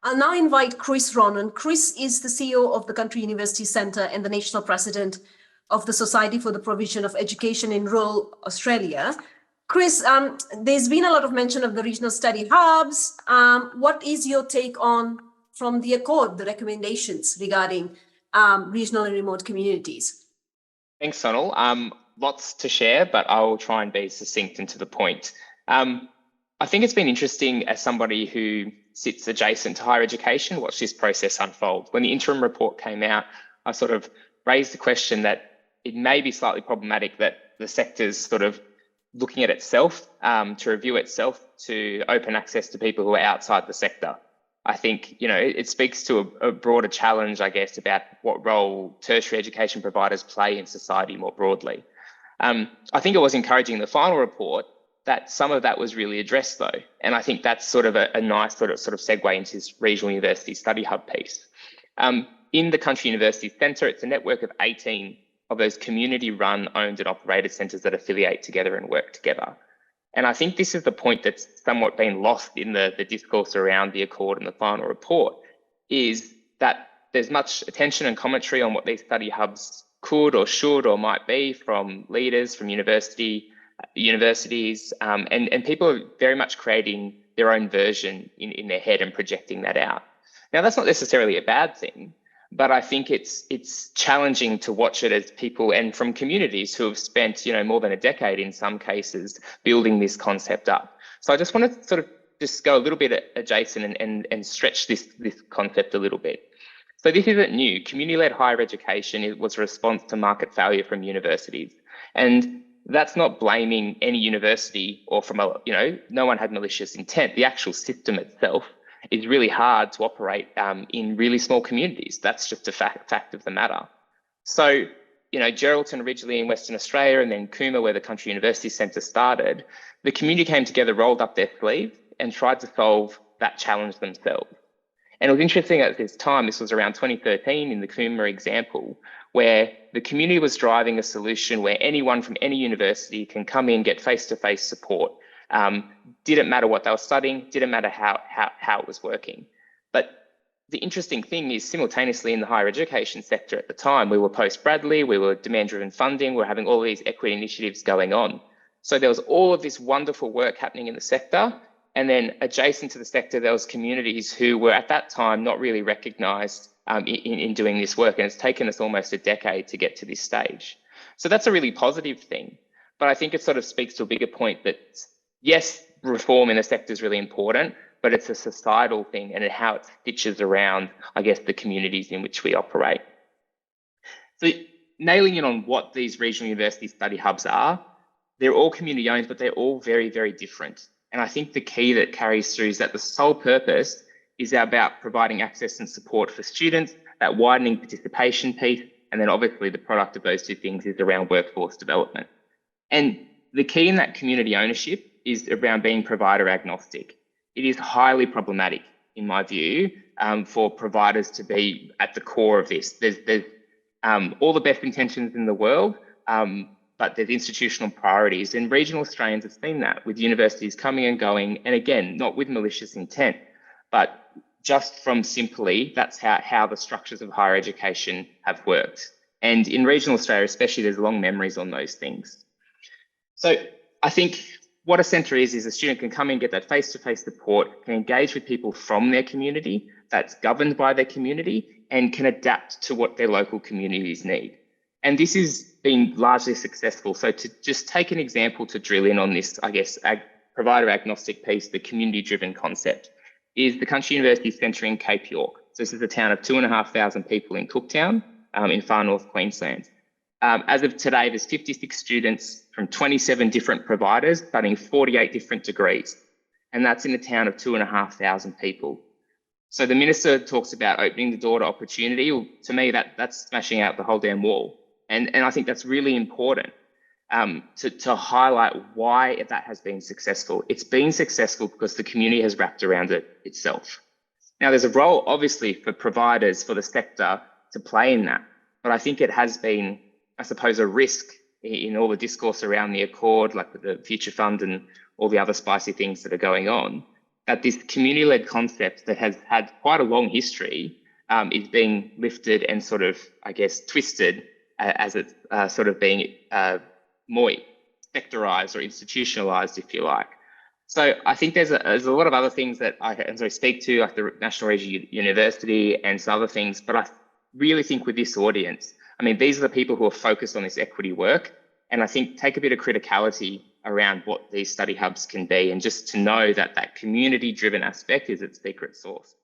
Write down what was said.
I'll now invite Chris Ronan. Chris is the CEO of the Country University Centre and the National President of the Society for the Provision of Education in Rural Australia. Chris, there's been a lot of mention of the regional study hubs. What is your take on, from the Accord, the recommendations regarding regional and remote communities? Thanks, Sonal. Lots to share, but I'll try and be succinct and to the point. I think it's been interesting as somebody who sits adjacent to higher education, watch this process unfold. When the interim report came out, I sort of raised the question that it may be slightly problematic that the sector's sort of looking at itself, to review itself, to open access to people who are outside the sector. I think, it speaks to a broader challenge, I guess, about what role tertiary education providers play in society more broadly. I think it was encouraging in the final report that some of that was really addressed though. And I think that's sort of a nice sort of segue into this regional university study hub piece. In the Country University Centre, it's a network of 18 of those community-run, owned and operated centres that affiliate together and work together. And I think this is the point that's somewhat been lost in the discourse around the Accord and the final report, is that there's much attention and commentary on what these study hubs could or should or might be from leaders, from universities, and people are very much creating their own version in their head and projecting that out. Now, that's not necessarily a bad thing, but I think it's challenging to watch it as people, and from communities who have spent, more than a decade in some cases, building this concept up. So I just want to sort of just go a little bit adjacent and stretch this concept a little bit. So this isn't new. Community-led higher education was a response to market failure from universities. And that's not blaming any university or from no one had malicious intent. The actual system itself is really hard to operate in really small communities. That's just a fact of the matter. So, Geraldton originally in Western Australia, and then Cooma, where the Country University Centre started, the community came together, rolled up their sleeves and tried to solve that challenge themselves. And it was interesting at this time, this was around 2013 in the Cooma example, where the community was driving a solution where anyone from any university can come in, get face-to-face support. Didn't matter what they were studying, didn't matter how it was working. But the interesting thing is, simultaneously in the higher education sector at the time, we were post-Bradley, we were demand-driven funding, we were having all these equity initiatives going on. So there was all of this wonderful work happening in the sector, and then adjacent to the sector, there was communities who were at that time not really recognised in doing this work, and it's taken us almost a decade to get to this stage. So that's a really positive thing, but I think it sort of speaks to a bigger point that, yes, reform in the sector is really important, but it's a societal thing and how it stitches around, I guess, the communities in which we operate. So nailing in on what these regional university study hubs are, they're all community owned, but they're all very, very different. And I think the key that carries through is that the sole purpose is about providing access and support for students, that widening participation piece, and then obviously the product of those two things is around workforce development. And the key in that community ownership is around being provider agnostic. It is highly problematic, in my view, for providers to be at the core of this. There's all the best intentions in the world, but there's institutional priorities, and regional Australians have seen that with universities coming and going, and again, not with malicious intent, but just from simply that's how the structures of higher education have worked. And in regional Australia especially, there's long memories on those things. So I think what a centre is a student can come in, get that face-to-face support, can engage with people from their community, that's governed by their community, and can adapt to what their local communities need. And this has been largely successful. So to just take an example to drill in on this, I guess, provider agnostic piece, the community-driven concept, is the Country University Centre in Cape York. So this is a town of 2,500 people in Cooktown, in far north Queensland. As of today, there's 56 students from 27 different providers studying 48 different degrees. And that's in a town of 2,500 people. So the minister talks about opening the door to opportunity. Well, to me, that's smashing out the whole damn wall. And I think that's really important to highlight why that has been successful. It's been successful because the community has wrapped around it itself. Now, there's a role, obviously, for providers, for the sector to play in that. But I think it has been, I suppose, a risk in all the discourse around the Accord, like with the Future Fund and all the other spicy things that are going on, that this community-led concept that has had quite a long history is being lifted and sort of, I guess, twisted as it's sort of being more sectorized or institutionalized, if you like. So I think there's a lot of other things that I can sort of speak to, like the National Regional University and some other things, but I really think with this audience, I mean, these are the people who are focused on this equity work. And I think take a bit of criticality around what these study hubs can be, and just to know that that community-driven aspect is its secret sauce.